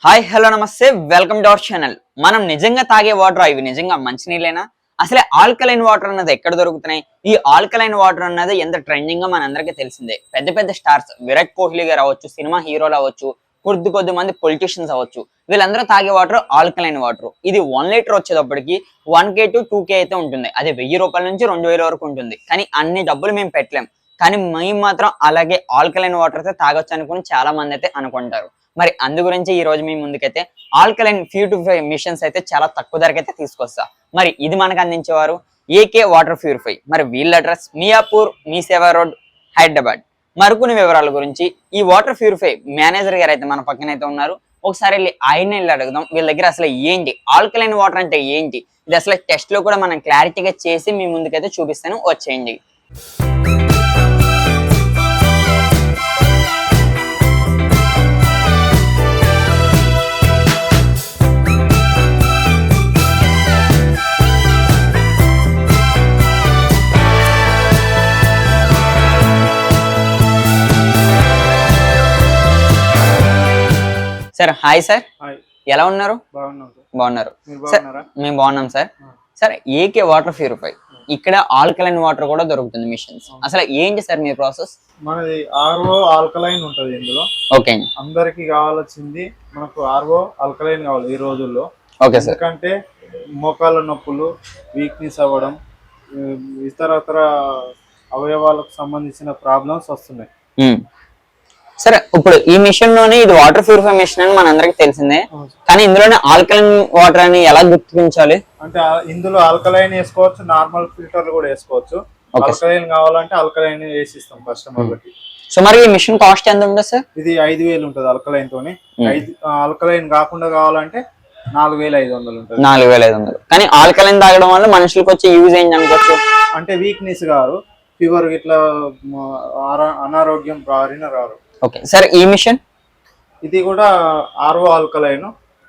Hi hello నమస్తే welcome to our channel. మనం నిజంగా తాగే వాటర్ ఇవి నిజంగా మంచినీళ్ళేనా? అసలే ఆల్కలైన్ వాటర్ అన్నది ఎక్కడ దొరుకుతున్నాయి? ఈ ఆల్కలైన్ వాటర్ అన్నది ఎంత ట్రెండింగ్ గా మనందరికీ తెలిసిందే. పెద్ద పెద్ద స్టార్స్ విరాట్ కోహ్లీ గారు అవ్వచ్చు, సినిమా హీరోలు అవ్వచ్చు, కొద్ది మంది పొలిటీషియన్స్ అవ్వచ్చు, వీళ్ళందరూ తాగే వాటర్ ఆల్కలైన్ వాటర్. ఇది 1 లీటర్ వచ్చేటప్పటికి 1K to 2K అయితే ఉంటుంది. అదే 1000 రూపాయల నుంచి 2000 వరకు ఉంటుంది. కానీ అన్ని డబ్బులు మేము పెట్టలేం. కానీ మేము మాత్రం అలాగే ఆల్కలైన్ వాటర్ అయితే తాగొచ్చు అనుకుని చాలా మంది అయితే అనుకుంటారు. మరి అందు గురించి ఈ రోజు మీ ముందుకైతే ఆల్కలైన్ ప్యూరిఫై మిషన్స్ అయితే చాలా తక్కువ ధరకైతే తీసుకొస్తా. మరి ఇది మనకు అందించేవారు ఏకే వాటర్ ప్యూరిఫై. మరి వీళ్ళ అడ్రస్ మియాపూర్, మీ సేవా రోడ్, హైదరాబాద్. మరికొన్ని వివరాల గురించి ఈ వాటర్ ప్యూరిఫై మేనేజర్ గారు అయితే మన పక్కన అయితే ఉన్నారు. ఒకసారి వెళ్ళి ఆయన అడుగుదాం వీళ్ళ దగ్గర అసలు ఏంటి ఆల్కలైన్ వాటర్ అంటే ఏంటి, ఇది అసలు టెస్ట్ లో కూడా మనం క్లారిటీగా చేసి మీ ముందుకైతే చూపిస్తాను, వచ్చేయండి. సార్ హాయ్ సార్, ఎలా ఉన్నారు? బాగున్నారు. మేము బాగున్నాం sir. Sir AK water purify, ఇక్కడ ఆల్కలైన్ వాటర్ కూడా దొరుకుతుంది మిషన్స్. అసలు ఏంటి సార్ మీ ప్రాసెస్? మనది ఆర్ఓ ఆల్కలైన్ ఉంటది ఇందులో. ఓకే, అందరికి కావాల్సింది మనకు ఆర్ఓ ఆల్కలైన్ కావాలి ఈ రోజుల్లో. Okay sir. ఎందుకంటే మోకాళ్ళ నొప్పులు, వీక్నెస్ అవ్వడం, ఇతరతర అవయవాలకు సంబంధించిన ప్రాబ్లమ్స్ వస్తున్నాయి. సరే, ఇప్పుడు ఈ మిషన్ లోనే ఇది వాటర్ ప్యూరిఫై మిషన్ అని మనందరికి తెలిసిందే, కానీ ఇందులోనే ఆల్కలైన్ వాటర్ అని ఎలా గుర్తించాలి? అంటే ఇందులో ఆల్కలైన్ వేసుకోవచ్చు, నార్మల్ ఫిల్టర్లు కూడా వేసుకోవచ్చు. ఆల్కలైన్ కావాలంటే ఆల్కలైన్ వేసిస్తాం కస్టమర్లకి. సో మరి ఈ మిషన్ కాస్ట్ ఎంత ఉంటుంది సార్? ఇది 5000 ఉంటుంది ఆల్కలైన్ తోని. ఆల్కలైన్ కాకుండా కావాలంటే 4500 ఉంటుంది. 4500. కానీ ఆల్కలైన్ తాగడం వల్ల మనుషులకు వచ్చే యూజ్ ఏంటి అనుకోవచ్చు? అంటే వీక్నెస్ కాదు, ఫీవర్ ఇట్లా అనారోగ్యం రారు. ఓకే సార్, ఈ మిషన్ ఇది కూడా ఆర్ఓ ఆల్కలైన్,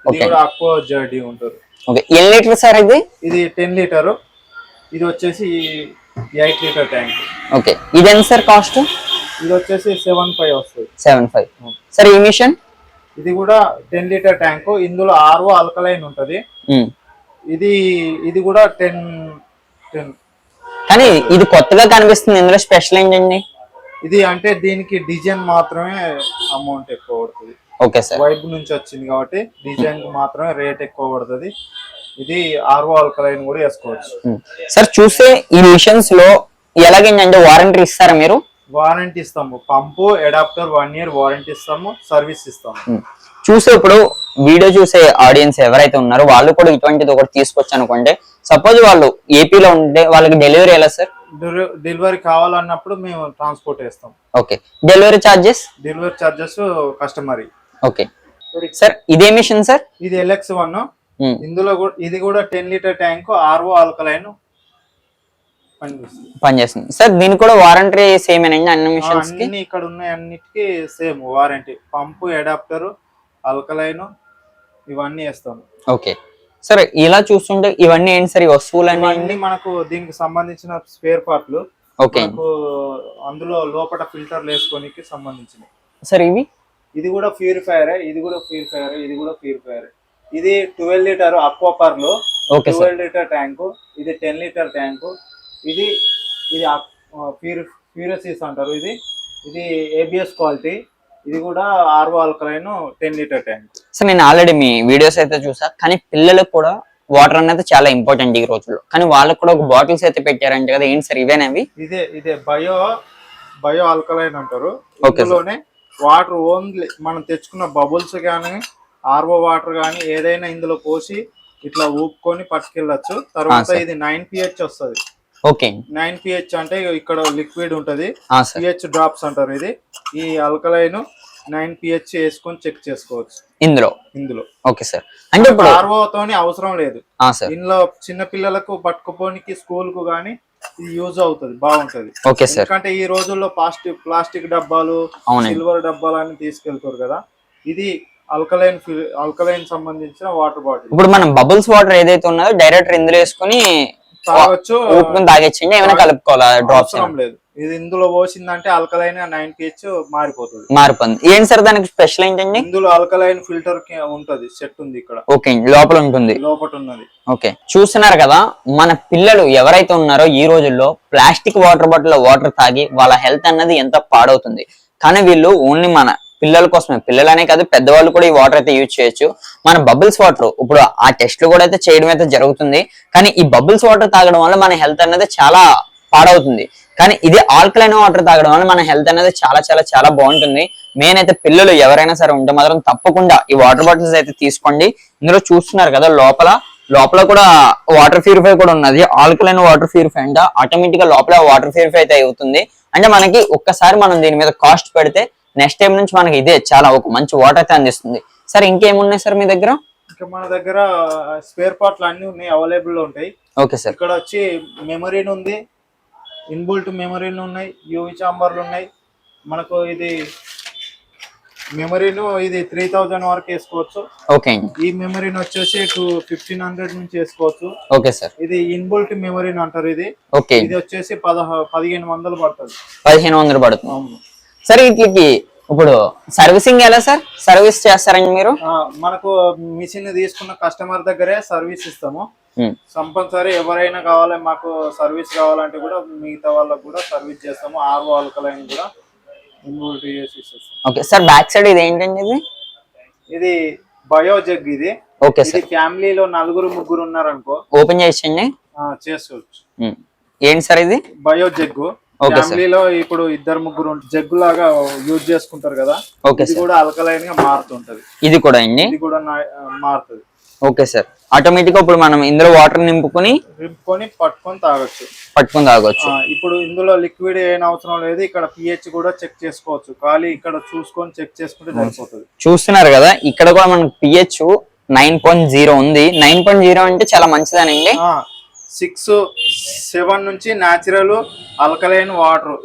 ఇది కూడా అక్వా జర్డీ ఉంటుంది. ఓకే, ఎన్ని లీటర్ సార్ ఇది? ఇది 10 లీటర్, ఇది వచ్చేసి 8 లీటర్ ట్యాంక్. ఓకే, ఇది ఎంత సార్ కాస్ట్? ఇది వచ్చేసి 75 వస్తుంది. 75. సార్ ఈ మిషన్ ఇది కూడా 10 లీటర్ ట్యాంక్, ఇందులో ఆర్ఓ ఆల్కలైన్ ఉంటది. ఇది కూడా 10. కానీ ఇది కొత్తగా కనిపిస్తుంది, ఇందులో స్పెషల్ ఏంటండి? ఇది అంటే దీనికి డిజైన్ మాత్రమే అమౌంట్ ఎక్కువ పడుతుంది. ఓకే సార్, వైబ్ నుంచి వచ్చింది కాబట్టి డిజైన్ కి మాత్రమే రేట్ ఎక్కువ పడుతుంది. ఇది ఆర్ఓ ఆల్కలైన్ కూడా వేసుకోవచ్చు. సార్ చూస్తే ఈ మిషన్స్ లో ఎలాగేంటంటే వారంటీ ఇస్తారా మీరు? వారంటీ ఇస్తాము, పంపు అడాప్టర్ 1 year వారంటీ ఇస్తాము, సర్వీస్ ఇస్తాము. చూసే ఇప్పుడు వీడియో చూసే ఆడియన్స్ ఎవరైతే ఉన్నారో వాళ్ళు కూడా ఇటువంటిది ఒకటి తీసుకొచ్చు అనుకోండి. సపోజ్ వాళ్ళు ఏపీలో ఉంటే వాళ్ళకి డెలివరీ ఎలా సార్? డెలివరీ కావాలన్నప్పుడు మేము ట్రాన్స్పోర్ట్ చేస్తాం. Okay, delivery charges customer. Okay sir, ఇదే మిషన్ సార్? ఇది LX1. ఇందులో ఇది కూడా 10 లీటర్ ట్యాంక్, ఆర్ఓ ఆల్కలైన్ పనిచేస్తుంది. సార్ దీనికి కూడా వారంటీ సేమ్ అండి అన్ని మిషన్స్ కి? ఇక్కడ ఉన్నాయి అన్నిటికీ సేమ్ వారంటీ. పంపు, అడాప్టర్, ఆల్కలైన్ ఇవన్నీ వేస్తాము. ఓకే సరే, ఇలా చూస్తుంటే ఇవన్నీ ఏంటి సార్? ఈ వస్తువులు అన్ని మనకు దీనికి సంబంధించిన స్పేర్ పార్ట్లు. ఓకే, అందులో లోపల ఫిల్టర్లు వేసుకోనికి సంబంధించినవి సార్. ఇది కూడా ప్యూరిఫైయర్, ఇది కూడా ప్యూరిఫైయర్, ఇది కూడా ప్యూరిఫైయర్. ఇది 12 లీటర్ అక్వాపార్ లో 12 లీటర్ ట్యాంకు, ఇది 10 లీటర్ ట్యాంకు. ఇది ప్యూరిసిస్ అంటారు. ఇది ABS క్వాలిటీ. ఇది కూడా RO alkaline 10 litre tank. So నేను ఆల్రెడీ మీ వీడియోస్ అయితే చూసా, కానీ పిల్లలకు కూడా వాటర్ అనేది చాలా ఇంపార్టెంట్ ఈ రోజుల్లో. కానీ వాళ్ళకి కూడా ఒక బాటిల్స్ అయితే పెట్టారంటే కదా, ఏంటి సార్ ఇవేనవి? ఇదే బయో ఆల్కలైన్ అంటారు. ఇందులోనే వాటర్ ఓన్లీ మనం తెచ్చుకున్న బబుల్స్ కానీ ఆర్ఓ వాటర్ కానీ ఏదైనా ఇందులో పోసి ఇట్లా ఊపుకొని పట్టుకెళ్ళచ్చు. తర్వాత ఇది 9 pH వస్తుంది. ఓకే, 9 pH అంటే ఇక్కడ లిక్విడ్ ఉంటది, pH డ్రాప్స్ అంటారు. ఈ ఆల్కలైన్ 9 pH వేసుకొని చెక్ చేసుకోవచ్చు ఇందులో. ఓకే సార్, అంటే ఇప్పుడు ఆర్ఓ తోని అవసరం లేదు. ఇందులో చిన్న పిల్లలకు పట్టుకుపోనికి స్కూల్ కు గానీ ఇది యూజ్ అవుతుంది, బాగుంటది. ఎందుకంటే ఈ రోజుల్లో ప్లాస్టిక్ డబ్బాలు, సిల్వర్ డబ్బాలు అని తీసుకెళ్తారు కదా. ఇది ఆల్కలైన్ సంబంధించిన వాటర్ బాటిల్. ఇప్పుడు మనం బబుల్స్ వాటర్ ఏదైతే ఉన్నదో డైరెక్ట్ ఇందులో వేసుకొని తాగొచ్చు, తాగొచ్చండి. ఏమైనా కలుపుకోవాలా? డ్రాప్స్ లేదు, ఇది ఇందులో పోసిందంటే ఆల్కలైన్ 9 pH మారిపోతుంది. ఏంటి సార్ దానికి స్పెషల్ ఏంటండి? ఇందులో ఆల్కలైన్ ఫిల్టర్ ఉంటది, సెట్ ఉంది ఇక్కడ. ఓకే, లోపల ఉంటుంది. లోపల ఉన్నది. ఓకే, చూస్తున్నారు కదా, మన పిల్లలు ఎవరైతే ఉన్నారో ఈ రోజుల్లో ప్లాస్టిక్ వాటర్ బాటిల్ లో వాటర్ తాగి వాళ్ళ హెల్త్ అన్నది ఎంత పాడవుతుంది. కానీ వీళ్ళు ఓన్లీ మన పిల్లల కోసమే, పిల్లలనే కాదు పెద్దవాళ్ళు కూడా ఈ వాటర్ అయితే యూజ్ చేయొచ్చు. మన బబుల్స్ వాటర్ ఇప్పుడు ఆ టెస్ట్లు కూడా అయితే చేయడం అయితే జరుగుతుంది. కానీ ఈ బబుల్స్ వాటర్ తాగడం వల్ల మన హెల్త్ అనేది చాలా పాడవుతుంది. కానీ ఇది ఆల్కలైన్ వాటర్ తాగడం వల్ల మన హెల్త్ అనేది చాలా చాలా చాలా బాగుంటుంది. మెయిన్ అయితే పిల్లలు ఎవరైనా సరే ఉంటే మాత్రం తప్పకుండా ఈ వాటర్ బాటిల్స్ అయితే తీసుకోండి. ఇందులో చూస్తున్నారు కదా, లోపల కూడా వాటర్ ప్యూరిఫై కూడా ఉన్నది. ఆల్కలైన్ వాటర్ ప్యూరిఫై అంటే ఆటోమేటిక్ గా లోపల వాటర్ ప్యూరిఫై అయితే అవుతుంది. అంటే మనకి ఒక్కసారి మనం దీని మీద కాస్ట్ పెడితే నెక్స్ట్ టైం నుంచి మనకి ఇదే చాలా ఒక మంచి వాటర్ అయితే అందిస్తుంది. సార్ ఇంకేమున్నాయి సార్ మీ దగ్గర? ఇంకా మన దగ్గర స్పేర్ పార్ట్లు అన్ని ఉన్నాయి, అవైలబుల్ ఉంటాయి. Okay sir. ఇక్కడ వచ్చి మెమరీన్ ఉంది, ఇన్బుల్ట్ మెమరీలు ఉన్నాయి, యూవి చాంబర్లు ఉన్నాయి. మనకు ఇది మెమరీను ఇది 3000 వరకు వేసుకోవచ్చు. ఓకే, ఈ మెమరీన్ వచ్చేసి 1500 నుంచి వేసుకోవచ్చు. Okay sir. ఇది ఇన్బుల్ట్ మెమరీన్ అంటారు. ఇది ఓకే, ఇది వచ్చేసి 1500 పడుతుంది. 1500 పడుతుంది. సరే, వీటికి ఇప్పుడు సర్వీసింగ్ ఎలా సార్? సర్వీస్ చేస్తారండి మీరు? మనకు మిషన్ తీసుకున్న కస్టమర్ దగ్గరే సర్వీస్ ఇస్తాము. కంపల్సరీ ఎవరైనా కావాలి, మాకు సర్వీస్ కావాలంటే కూడా మిగతా వాళ్ళకు కూడా సర్వీస్ చేస్తాము. ఆర్ఓ ఆల్కలైన్ కూడా ఇన్బుల్ట్ చేసి ఇస్తాం. ఓకే సార్, బ్యాక్ సైడ్ ఇది ఏంటండి? ఇది బయో జగ్. ఇది ఓకే సార్. ఫ్యామిలీలో 4-3 ఉన్నారనుకో, ఓపెన్ చేయండి. చేసుకోవచ్చు. ఏంటి సార్ ఇది? Bio jug. ఫ్యామిలీలో ఇప్పుడు 2-3 జగ్గు లాగా యూజ్ చేసుకుంటారు కదా, ఇది కూడా ఆల్కలైన్ గా మారుతుంటది. ఇది కూడా అండి, ఇది కూడా మారుతుంది. Okay sir. ఆటోమేటిక్ గా ఇప్పుడు మనం ఇందులో వాటర్ నింపుకొని పట్టుకొని తాగొచ్చు. ఇప్పుడు ఇందులో లిక్విడ్ ఏం అవసరం లేదు. ఇక్కడ పిహెచ్ కూడా చెక్ చేసుకోవచ్చు. ఖాళీ ఇక్కడ చూసుకొని చెక్ చేసుకుంటే సరిపోతుంది. చూస్తున్నారు కదా, ఇక్కడ కూడా మనకు పిహెచ్ 9.0 ఉంది. 9.0 అంటే చాలా మంచిదానండి. 6-7 నుంచి న్యాచురల్ ఆల్కలైన్ వాటర్,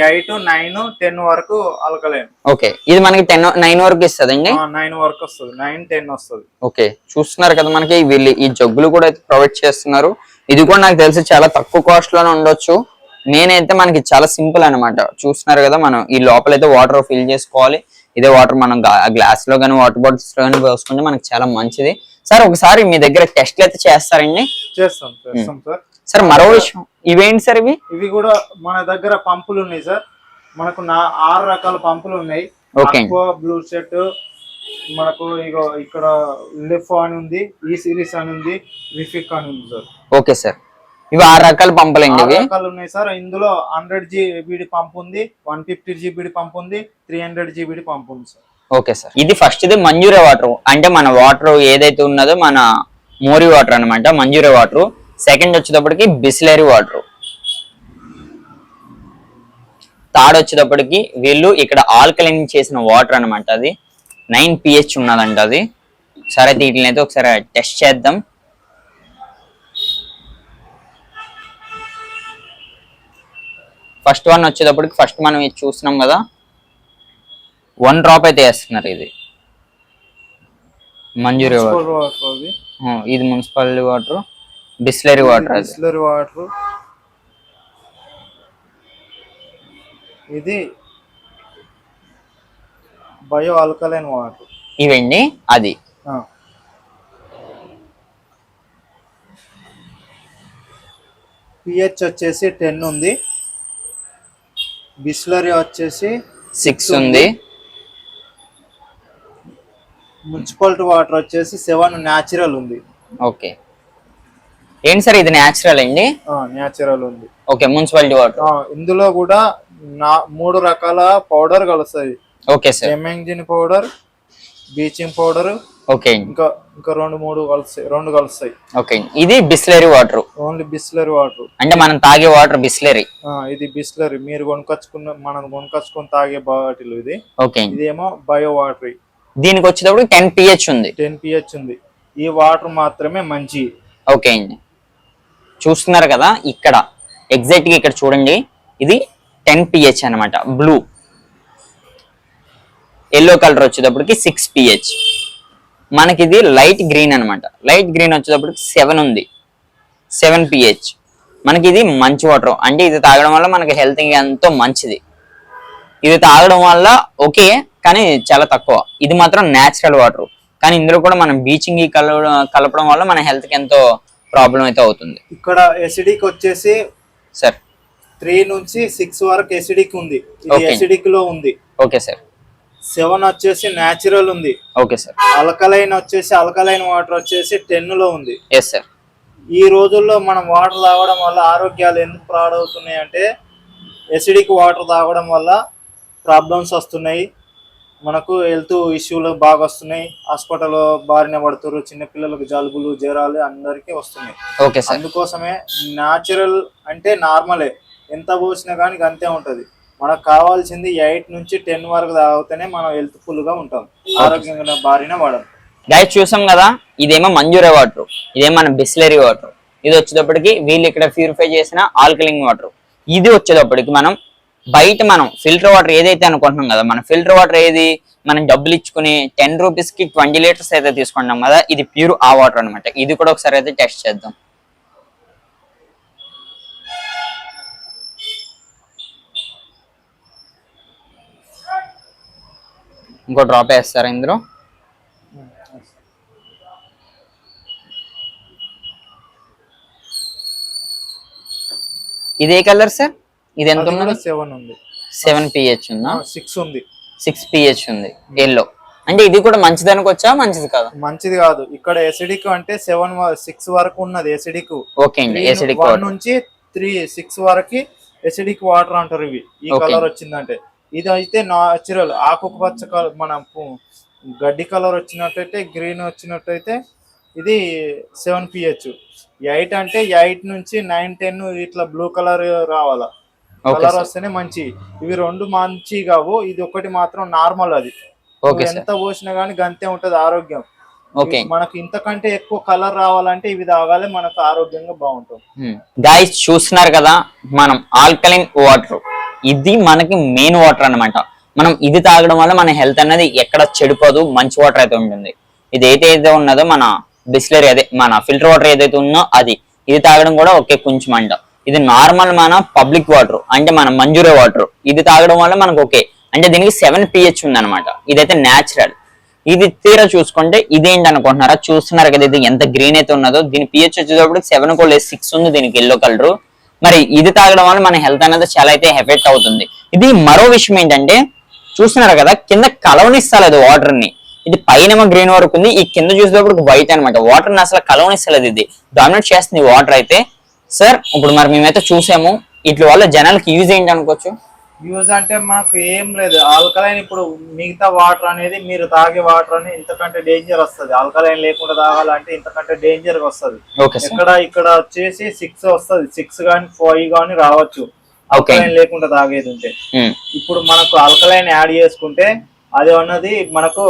8, 9, 10 వరకు ఆల్కలైన్. ఓకే, ఇది మనకి 9 వరకు ఇస్తుంది అండి. 9 వరకు వస్తుంది, 9, 10 వస్తుంది. ఓకే, చూస్తున్నారు కదా, మనకి వీళ్ళు ఈ జగ్గులు కూడా ప్రొవైడ్ చేస్తున్నారు. ఇది కూడా నాకు తెలిసి చాలా తక్కువ కాస్ట్ లోనే ఉండొచ్చు. నేనైతే మనకి చాలా సింపుల్ అనమాట. చూస్తున్నారు కదా, మనం ఈ లోపలైతే వాటర్ ఫిల్ చేసుకోవాలి. ఇదే వాటర్ మనం గ్లాస్ లో కానీ వాటర్ బాటిల్స్ లో కానీ పోసుకుంటే మనకి చాలా మంచిది. సార్, ఒకసారి మీ దగ్గర టెస్ట్లు అయితే చేస్తారండి? చేస్తాం సార్. సార్, మరో విషయం, ఇవేంటి సార్? ఇవి కూడా మన దగ్గర పంపులు ఉన్నాయి సార్. మనకు 6 రకాల పంపులు ఉన్నాయి. బ్లూ సెట్, మనకు ఇగో ఇక్కడ లిఫ్ అని ఉంది, ఈ సిరీస్ అని ఉంది, రిఫిక్ అని ఉంది సార్. ఓకే సార్, ఇవి 6 రకాల పంపులు అండి. 6 రకాలు ఉన్నాయి సార్. ఇందులో 100 GBD పంప్ ఉంది, 150 GBD పంప్ ఉంది, 300 GBD పంప్ ఉంది సార్. Okay sir. ఇది ఫస్ట్ ఇది మంజూరే వాటర్, అంటే మన వాటర్ ఏదైతే ఉన్నదో మన మోరీ వాటర్ అనమాట, మంజూరే వాటర్. సెకండ్ వచ్చేటప్పటికి బిస్లరీ వాటర్. థర్డ్ వచ్చేటప్పటికి వీళ్ళు ఇక్కడ ఆల్కలైన్ చేసిన వాటర్ అనమాట. అది 9 pH ఉన్నదంట. అది సరే, వీటిని అయితే ఒకసారి టెస్ట్ చేద్దాం. ఫస్ట్ వన్ వచ్చేటప్పటికి ఫస్ట్ మనం ఇది చూస్తున్నాం కదా, 1 డ్రాప్ అయితే వేస్తున్నారు. ఇది మంజూరీ వాటర్, ఇది మున్సిపాలిటీ వాటర్, బిస్లరీ వాటర్. ఇది బయో ఆల్కలైన్ వాటర్. ఇవండి. అది పిహెచ్ వచ్చేసి 10 ఉంది, బిస్లరీ వచ్చేసి 6 ఉంది, మున్సిపాలిటీ వాటర్ వచ్చేసి 7 న్యాచురల్ ఉంది. ఓకే, ఏంటి సార్ ఇది న్యాచురల్ అండి? న్యాచురల్ ఉంది. Okay, municipality water. ఇందులో కూడా 3 రకాల పౌడర్ కలుస్తాయి. Okay sir. ఎమెంజిన్ పౌడర్, బ్లీచింగ్ పౌడర్. ఓకే, ఇంకా 2 కలుస్తాయి. ఓకే, ఇది Bisleri water. Only Bisleri water అంటే మనం తాగే వాటర్ బిస్లరీ. ఇది బిస్లరీ మీరు మనం కొనుకొచ్చుకొని తాగే బాటిల్ ఇది. ఓకే, ఇదేమో బయో వాటర్. దీనికి వచ్చేటప్పుడు 10 pH ఉంది. 10 pH ఉంది. ఈ వాటర్ మాత్రమే మంచి. ఓకే అండి, చూస్తున్నారు కదా, ఇక్కడ ఎగ్జాక్ట్ గా ఇక్కడ చూడండి, ఇది 10 pH అనమాట. బ్లూ, ఎల్లో కలర్ వచ్చేటప్పటికి 6 pH. మనకి ఇది లైట్ గ్రీన్ అనమాట. లైట్ గ్రీన్ వచ్చేటప్పటికి 7 ఉంది, 7 pH. మనకి ఇది మంచి వాటర్, అంటే ఇది తాగడం వల్ల మనకి హెల్త్ ఎంతో మంచిది. ఇది తాగడం వల్ల ఓకే, కానీ చాలా తక్కువ. ఇది మాత్రం నేచురల్ వాటర్, కానీ ఇందులో కూడా మనం బీచింగ్ కలపడం వల్ల మన హెల్త్ కి ఎంతో ప్రాబ్లం అయితే అవుతుంది. ఇక్కడ ఎసిడిక్ వచ్చేసి సార్ 3 నుంచి 6 వరకు ఎసిడిక్ ఉంది, ఇది ఎసిడిక్ లో ఉంది. Okay sir. 7 వచ్చేసి నేచురల్ ఉంది. Okay sir. అల్కలైన్ వచ్చేసి అల్కలైన్ వాటర్ వచ్చేసి 10 లో ఉంది. Yes sir. ఈ రోజుల్లో మనం వాటర్ తాగడం వల్ల ఆరోగ్యాలు ఎందుకు పాడవుతున్నాయి అంటే ఎసిడిక్ వాటర్ తాగడం వల్ల ప్రాబ్లమ్స్ వస్తున్నాయి, మనకు హెల్త్ ఇష్యూలు బాగా వస్తున్నాయి, హాస్పిటల్ బారిన పడుతున్నారు, చిన్నపిల్లలకు జలుబులు జ్వరాలు అందరికీ వస్తున్నాయి. Okay sir. అందుకోసమే న్యాచురల్ అంటే నార్మలే, ఎంత పోసినా కానీ అంతే ఉంటది. మనకు కావాల్సింది 8 నుంచి 10 వరకు తాగితేనే మనం హెల్త్ ఫుల్ గా ఉంటాం, ఆరోగ్యంగా బారిన పడం. గైస్ చూసాం కదా, ఇదేమో మంజూరా వాటర్, ఇదేమో మన బిస్లరీ వాటర్. ఇది వచ్చేటప్పటికి వీళ్ళు ఇక్కడ ప్యూరిఫై చేసిన ఆల్కలిన్ వాటర్. ఇది వచ్చేటప్పటికి మనం బయట మనం ఫిల్టర్ వాటర్ ఏదైతే అనుకుంటున్నాం కదా, మన ఫిల్టర్ వాటర్ ఏది మనం డబ్బులు ఇచ్చుకుని 10 రూపీస్కి 20 లీటర్స్ అయితే తీసుకుంటాం కదా, ఇది ప్యూర్ ఆ వాటర్ అనమాట. ఇది కూడా ఒకసారి అయితే టెస్ట్ చేద్దాం. ఇంకో డ్రాప్ వేస్తారా ఇందులో? ఇది ఏ కలర్ సార్? ఇది ఎంత ఉంది? 7 ఉంది. 7 pH ఉందా? 6 ఉంది. 6 pH ఉంది ఎల్లో. అంటే ఇది కూడా మంచిది అనుకోవచ్చా, మంచిది కాదు? మంచిది కాదు. ఇక్కడ ఎసిడిక్ అంటే 6 వరకు ఉన్నది ఎసిడిక్. ఓకే అండి. ఎసిడిక్ 1 నుంచి 6 వరకు ఎసిడిక్ వాటర్ అంటారు ఇవి. ఈ కలర్ వచ్చిందంటే ఇది అయితే నాచురల్ ఆకుపచ్చ కలర్, మన గడ్డి కలర్ వచ్చినట్టయితే, గ్రీన్ వచ్చినట్టయితే ఇది 7 pH. 8 అంటే 8 నుంచి 9, 10 ఇట్లా బ్లూ కలర్ రావాలా, కలర్ వస్తేనే మంచి. ఇవి 2 మంచి కావు, ఇది ఒకటి మాత్రం నార్మల్. అది ఎంత పోసినా గానీ గంతే ఉంటది ఆరోగ్యం. మనకు ఇంతకంటే ఎక్కువ కలర్ రావాలంటే ఇవి తాగాలి, మనకు ఆరోగ్యంగా బాగుంటుంది. గైస్ చూస్తున్నారు కదా, మనం ఆల్కలైన్ వాటర్, ఇది మనకి మెయిన్ వాటర్ అన్నమాట. మనం ఇది తాగడం వల్ల మన హెల్త్ అనేది ఎక్కడ చెడిపోదు, మంచి వాటర్ అయితే ఉంటుంది. ఇది ఏదైతే ఉన్నదో మన బిస్లరీ, అదే మన ఫిల్టర్ వాటర్ ఏదైతే ఉందో అది, ఇది తాగడం కూడా ఒకే కొంచెం అంట. ఇది నార్మల్ మన పబ్లిక్ వాటర్, అంటే మన మంజూరా వాటర్. ఇది తాగడం వల్ల మనకు ఓకే, అంటే దీనికి 7 pH ఉంది అనమాట. ఇదైతే న్యాచురల్. ఇది తీరా చూసుకుంటే ఇదేంటి అనుకుంటున్నారా? చూస్తున్నారు కదా, ఇది ఎంత గ్రీన్ అయితే ఉన్నదో, దీని pH వచ్చేటప్పుడు 7 కూడా 6 ఉంది దీనికి, ఎల్లో కలర్. మరి ఇది తాగడం వల్ల మన హెల్త్ అనేది చాలా అయితే ఎఫెక్ట్ అవుతుంది. ఇది మరో విషయం ఏంటంటే, చూస్తున్నారు కదా కింద కలవనిస్తలేదు వాటర్ ని. ఇది పైన గ్రీన్ వరకు ఉంది, ఈ కింద చూసేటప్పుడు వైట్ అనమాట. వాటర్ ని అసలు కలవనిస్తలేదు, ఇది డామినేట్ చేస్తుంది వాటర్ అయితే. సార్ ఇప్పుడు మరి మేమైతే చూసాము, ఇట్ల వల్ల జనాలకి యూజ్ ఏంటి అనుకోవచ్చు? యూజ్ అంటే మనకు ఏం లేదు. ఆల్కలైన్ ఇప్పుడు మిగతా వాటర్ అనేది, మీరు తాగే వాటర్ అని ఇంతకంటే డేంజర్ వస్తుంది. ఆల్కలైన్ లేకుండా తాగాలంటే ఇంతకంటే డేంజర్ గా వస్తుంది. ఇక్కడ వచ్చేసి 6 వస్తుంది, 6 గానీ 5 గానీ రావచ్చు ఆల్కలైన్ లేకుండా తాగేది ఉంటే. ఇప్పుడు మనకు ఆల్కలైన్ యాడ్ చేసుకుంటే అది అన్నది మనకు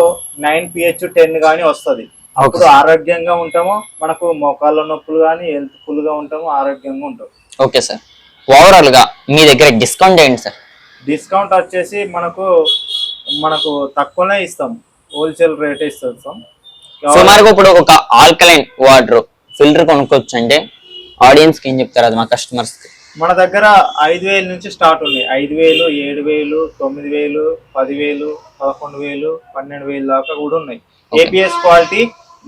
9 pH 10 గానీ వస్తుంది. అప్పుడు ఆరోగ్యంగా ఉంటాము, మనకు మోకాళ్ళ నొప్పులు గానీ హెల్త్ ఫుల్ గా ఉంటాము, ఆరోగ్యంగా ఉంటాం. Okay sir. ఓవరాల్ గా మీ దగ్గర డిస్కౌంట్ ఏంటి సార్? డిస్కౌంట్ వచ్చేసి మనకు తక్కువనే ఇస్తాం, హోల్సేల్ రేట్ ఇస్తాం. సుమారుగా ఇప్పుడు ఒక ఆల్కలైన్ వాటర్ ఫిల్టర్ కొనుక్కోవచ్చు అంటే ఆడియన్స్ కి ఏం చెప్తారు, అది మా కస్టమర్స్ కి? మన దగ్గర 5,000 నుంచి స్టార్ట్ ఉన్నాయి. 5,000, 7,000, 9,000, 10,000, 11,000, 12,000 దాకా కూడా ఉన్నాయి. ఏబిఎస్ క్వాలిటీ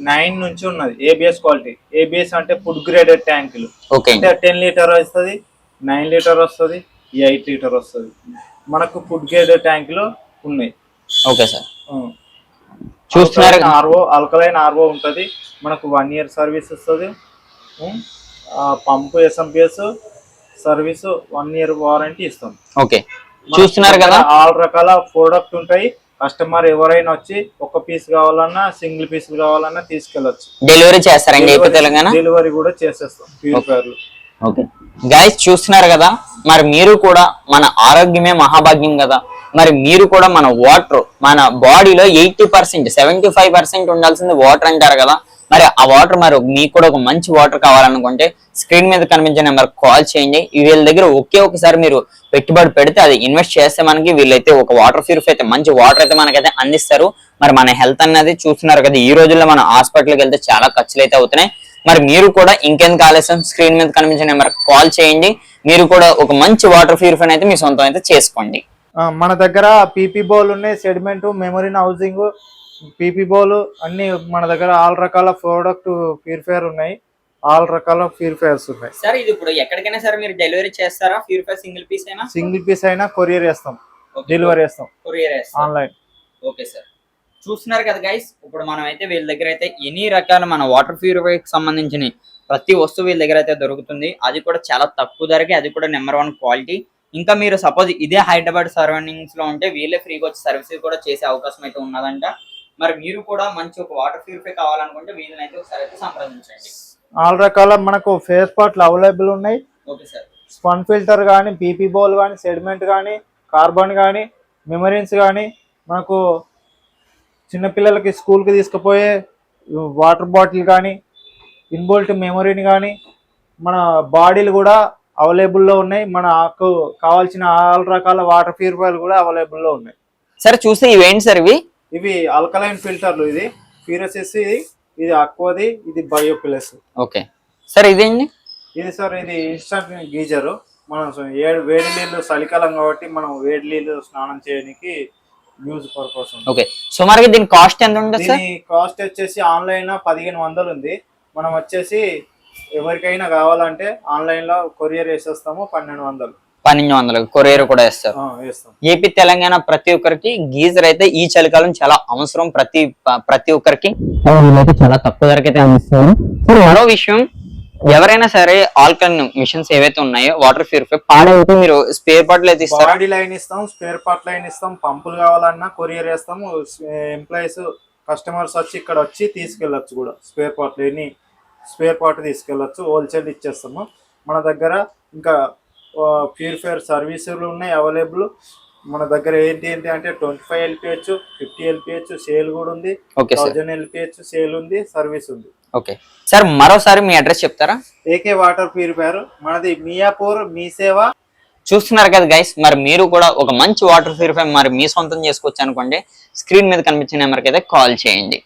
9 నుంచి ఉన్నది. ఏబిఎస్ క్వాలిటీ, ఏబిఎస్ అంటే ఫుడ్ గ్రేడెడ్ ట్యాంకులు. అంటే 10 లీటర్ వస్తుంది, 9 లీటర్ వస్తుంది, 8 లీటర్ వస్తుంది. మనకు ఫుడ్ గ్రేడెడ్ ట్యాంకులు ఉన్నాయి. Okay sir. చూస్తున్నారు, ఆల్కలైన్ ఆర్ఓ ఉంటది, మనకు 1 year సర్వీస్ వస్తుంది. పంపు ఎస్ఎంపిఎస్ సర్వీస్ 1 year వారంటీ ఇస్తాం. ఓకే చూస్తున్నారు కదా, ఆల్ రకాల ప్రోడక్ట్ ఉంటాయి. కస్టమర్ ఎవరైనా వచ్చి ఒక పీస్ కావాలన్నా, సింగిల్ పీస్ కావాలన్నా తీసుకెళ్ళచ్చు. డెలివరీ చేస్తారండి ఏపీ తెలంగాణ? డెలివరీ కూడా చేసేస్తాం ప్యూరిఫైర్లు. ఓకే గైస్ చూస్తున్నారు కదా, మరి మీరు కూడా, మన ఆరోగ్యమే మహాభాగ్యం కదా, మరి మీరు కూడా మన వాటర్, మన బాడీలో 80%, 75% ఉండాల్సింది వాటర్ అంటారు కదా. మరి ఆ వాటర్, మరి మీకు కూడా ఒక మంచి వాటర్ కావాలనుకుంటే స్క్రీన్ మీద కనిపించే నెంబర్ కాల్ చేయండి. వీళ్ళ దగ్గర ఒకసారి మీరు పెట్టుబడి పెడితే, అది ఇన్వెస్ట్ చేస్తే మనకి వీళ్ళైతే ఒక వాటర్ ప్యూరిఫై అయితే, మంచి వాటర్ అయితే మనకైతే అందిస్తారు. మరి మన హెల్త్ అన్నది చూస్తున్నారు కదా, ఈ రోజుల్లో మన హాస్పిటల్కి వెళ్తే చాలా ఖర్చులు అయితే అవుతున్నాయి. మరి మీరు కూడా ఇంకెందుకు ఆలస్యం, స్క్రీన్ మీద కనిపించే నెంబర్ కాల్ చేయండి. మీరు కూడా ఒక మంచి వాటర్ ప్యూరిఫైర్ అయితే మీ సొంతం అయితే చేసుకోండి. మన దగ్గర పీపీ బౌల్ ఉన్నాయి, సెడిమెంట్, మెమరీన్ హౌసింగ్, పీపీ బౌల్ అన్ని మన దగ్గర ఆల్ రకాల ప్రోడక్ట్ ప్యూరిఫైర్ ఉన్నాయి, ఆల్ రకాల ప్యూరిఫైర్స్ ఉన్నాయి. సార్ ఇది ఇప్పుడు ఎక్కడికైనా సరే మీరు డెలివరీ చేస్తారా? ప్యూరిఫైర్ సింగిల్ పీస్ అయినా? సింగిల్ పీస్ అయినా కొరియర్ చేస్తాం, డెలివరీ చేస్తాం, కొరియర్ ఆన్లైన్. ఓకే సార్, చూస్తున్నారు కదా గైస్, ఇప్పుడు మనం అయితే వీళ్ళ దగ్గర అయితే ఎన్ని రకాల మన వాటర్ ప్యూరిఫైర్ కి సంబంధించిన ప్రతి వస్తువు వీళ్ళ దగ్గర అయితే దొరుకుతుంది. అది కూడా చాలా తక్కువ ధరకి, అది కూడా నెంబర్ 1 క్వాలిటీ. ఇంకా మీరు సపోజ్ ఇదే హైదరాబాద్ సరౌండింగ్స్ లో ఉంటే వీళ్ళే ఫ్రీగా వచ్చి సర్వీస్ కూడా చేసే అవకాశం అయితే ఉన్నదంట. మరి మీరు కూడా మంచి ఒక వాటర్ ప్యూరిఫై కావాలనుకుంటే వీళ్ళనైతే ఒకసారి అయితే సంప్రదించండి. ఆల్ రకాల మనకు ఫేస్ పార్ట్లు అవైలబుల్ ఉన్నాయి. ఓకే సార్, స్పన్ ఫిల్టర్ కానీ, పీపీ బౌల్ కానీ, సెడిమెంట్ కానీ, కార్బన్ కానీ, మెమరీన్స్ కానీ, మనకు చిన్నపిల్లలకి స్కూల్కి తీసుకుపోయే వాటర్ బాటిల్ కానీ, ఇన్బోల్ట్ మెమరీని కానీ, మన బాడీలు కూడా అవైలబుల్లో ఉన్నాయి. మనకు కావాల్సిన ఆల్ రకాల వాటర్ ప్యూరిఫైర్లు కూడా అవైలబుల్లో ఉన్నాయి. సరే చూస్తే ఇవేంటి సార్? ఇవి ఆల్కలైన్ ఫిల్టర్లు. ఇది ప్యూరస్, ఇది అక్వాది, ఇది బయో ప్లస్. ఓకే సార్, ఇదేంటి? ఇది సార్ ఇది ఇన్స్టంట్ గీజర్. మనం వేడి నీళ్ళు, చలికాలం కాబట్టి మనం వేడి నీళ్ళు స్నానం చేయడానికి యూజ్ పర్పస్. ఓకే, సుమారుగా దీని కాస్ట్ ఎంత ఉంటుంది సార్? దీని కాస్ట్ వచ్చేసి ఆన్లైన్ 1500 ఉంది. మనం వచ్చేసి ఎవరికైనా కావాలంటే ఆన్లైన్ లో కొరియర్ వేసేస్తాము 1200 కొరియర్ కూడా వేస్తారు. ఏపీ తెలంగాణ ప్రతి ఒక్కరికి గీజర్ అయితే ఈ చలికాలం చాలా అవసరం. ప్రతి ఒక్కరికి చాలా తక్కువ ధరకి అయితే అందిస్తారు. మరో విషయం, ఎవరైనా సరే ఆల్కలైన్ మిషన్స్ ఏవైతే ఉన్నాయో వాటర్ ప్యూరిఫై పాడైతే మీరు స్పేర్ పార్ట్లు అయితే ఇస్తారు. బాడీ లైన్ ఇస్తాం, స్పేర్ పార్ట్ లైన్ ఇస్తాం, పంపులు కావాలన్నా కొరియర్ వేస్తాము. ఎంప్లాయీస్ కస్టమర్స్ వచ్చి ఇక్కడ వచ్చి తీసుకెళ్ళచ్చు కూడా. స్పేర్ పార్ట్లు ఎన్ని స్పేర్ పార్ట్ తీసుకెళ్ళచ్చు, హోల్సేల్ ఇచ్చేస్తాము. మన దగ్గర ఇంకా ప్యూరిఫైర్ సర్వీసులు ఉన్నాయి అవైలబుల్. మన దగ్గర ఏంటి అంటే 25 LPH, 50 LPH సేల్ కూడా ఉంది, 1000 LPH సేల్ ఉంది, సర్వీస్ ఉంది. ఓకే సార్, మరోసారి మీ అడ్రస్ చెప్తారా? ఏకే వాటర్ ప్యూరిఫైర్, మనది మియాపూర్, మీ సేవ. చూస్తున్నారు కదా గైస్, మరి మీరు కూడా ఒక మంచి వాటర్ ప్యూరిఫైర్ మరి మీ సొంతం చేసుకోవచ్చు అనుకోండి. స్క్రీన్ మీద కనిపించిన నెంబర్కి అయితే కాల్ చేయండి.